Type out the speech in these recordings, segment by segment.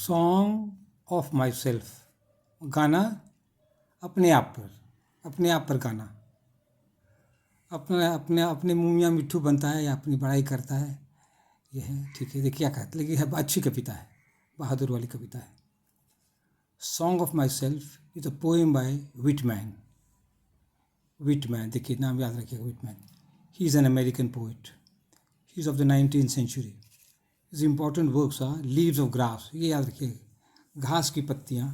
Song of my self, गाना अपने आप पर गाना, अपने मुँह मियाँ मिट्ठू बनता है या अपनी बड़ाई करता है, ये है। ठीक है, देखिए क्या कहते, लेकिन है अच्छी कविता है, बहादुर वाली कविता है। Song of myself is a poem by Whitman. Whitman, देखिए नाम याद रखिएगा, Whitman. He is an American poet, he is of the 19th century। His important works are Leaves of Grass, ये याद रखिएगा, घास की पत्तियाँ,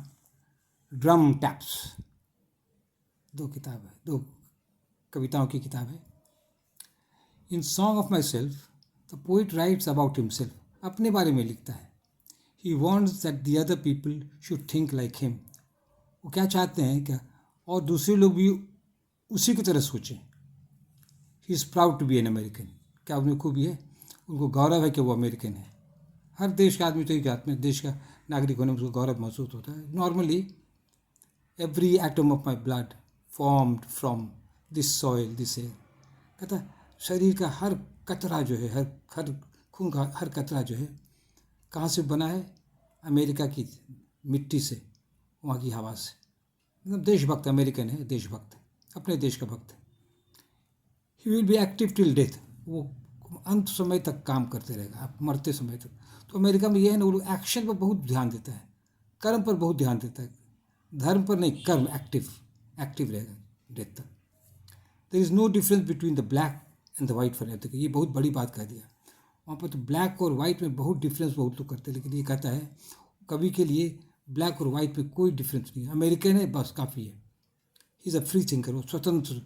ड्रम टैप्स, दो किताब है, दो कविताओं की किताब है। In song of myself the poet writes about himself, अपने बारे में लिखता है। He wants that the other people should think like him, वो क्या चाहते हैं क्या, और दूसरे लोग भी उसी की तरह सोचें। He is proud to be an American, क्या उन्हें खूबी है, उनको गौरव है कि वो अमेरिकन है। हर देश का आदमी तो एक आदमी देश का नागरिक होने में उसको गौरव महसूस होता है। Normally every atom of my blood formed from this soil this air, कहता शरीर का हर कतरा जो है, हर खून का हर कतरा जो है कहाँ से बना है, अमेरिका की मिट्टी से, वहाँ की हवा से। मतलब देशभक्त अमेरिकन है, देशभक्त, अपने देश का भक्त है। He will be active till death, वो अंत समय तक काम करते रहेगा, आप मरते समय तक। तो अमेरिका में ये है ना, वो लोग एक्शन पर बहुत ध्यान देता है, कर्म पर बहुत ध्यान देता है, धर्म पर नहीं, कर्म, एक्टिव रहेगा डेथ तक। There is no difference between the black and the white forever. ये बहुत बड़ी बात कह दिया, वहाँ पर तो ब्लैक और वाइट में बहुत डिफरेंस बहुत लोग करते हैं, लेकिन ये कहता है कवि के लिए ब्लैक और वाइट में कोई डिफरेंस नहीं है, अमेरिकन है बस काफ़ी है। He is a free thinker, वो स्वतंत्र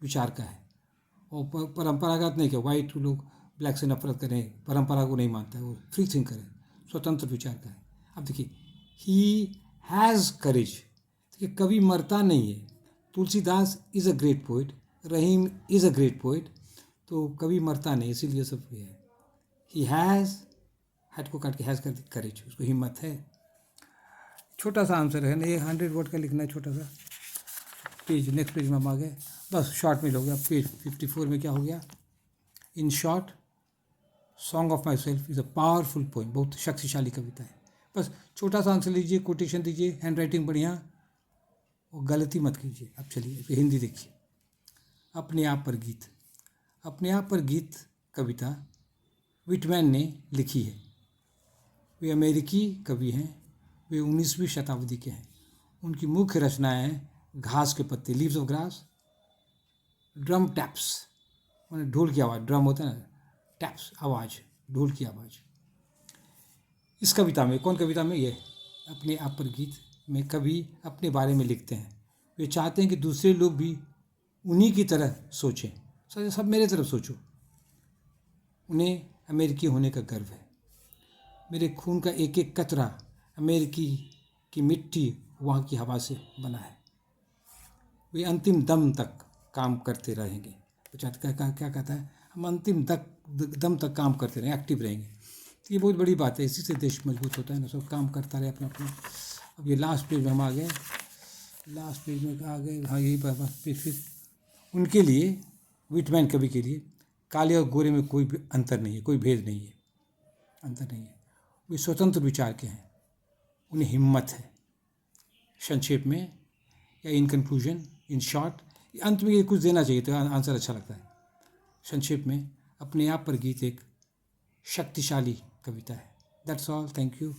विचार का है, और परंपरागत नहीं कि वाइट लोग ब्लैक से नफरत करें, परंपरा को नहीं मानता है, वो फ्री थिंकर है, स्वतंत्र विचार का है। अब देखिए, ही हैज़ करेज, देखिए कवि मरता नहीं है। Tulsidas is a great poet, Rahim is a great poet, तो कवि मरता नहीं, इसीलिए सब ये है। ही हैज़, हैड को काट के हैज़ कर दी, करेज, उसको हिम्मत है। छोटा सा आंसर है ना, ये 100 वर्ड का लिखना है, छोटा सा पेज, नेक्स्ट पेज में हम आ गए, बस शॉर्ट में हो गया। पेज 54 में क्या हो गया, in short song of my self is a powerful poem, बहुत शक्तिशाली कविता है। बस छोटा सा आंसर लीजिए, कोटेशन दीजिए, हैंड राइटिंग बढ़िया, और गलती मत कीजिए। अब चलिए हिंदी देखिए। अपने आप पर गीत, अपने आप पर गीत कविता विटमैन ने लिखी है। वे अमेरिकी कवि हैं, वे 19वीं शताब्दी के हैं। उनकी मुख्य रचनाएं हैं घास के पत्ते, leaves of grass, drum taps, मैंने ढोल की आवाज़, ड्रम होता है ना, टैप्स आवाज़, ढोल की आवाज़। इस कविता में, कौन कविता में, ये अपने आप पर गीत में कवि अपने बारे में लिखते हैं। वे चाहते हैं कि दूसरे लोग भी उन्हीं की तरह सोचें, सब मेरे तरफ सोचो। उन्हें अमेरिकी होने का गर्व है। मेरे खून का एक एक कतरा अमेरिकी की मिट्टी, वहाँ की हवा से बना है। वे अंतिम दम तक काम करते रहेंगे। तो क्या कहता है, हम अंतिम दम तक काम करते रहेंगे, एक्टिव रहेंगे। तो ये बहुत बड़ी बात है, इसी से देश मजबूत होता है ना, सब काम करता रहे अपना अपना। अब ये लास्ट पेज में हम आ गए, लास्ट पेज में आ गए, हाँ यही पेज। फिर उनके लिए, विटमैन कवि के लिए काले और गोरे में कोई अंतर नहीं है, कोई भेद नहीं है, अंतर नहीं है। वे स्वतंत्र विचार के हैं, उन्हें हिम्मत है। संक्षेप में या इन कंक्लूजन, इन शॉर्ट, अंत में ये कुछ देना चाहिए तो आंसर अच्छा लगता है। संक्षेप में अपने आप पर गीत एक शक्तिशाली कविता है। That's all, thank you.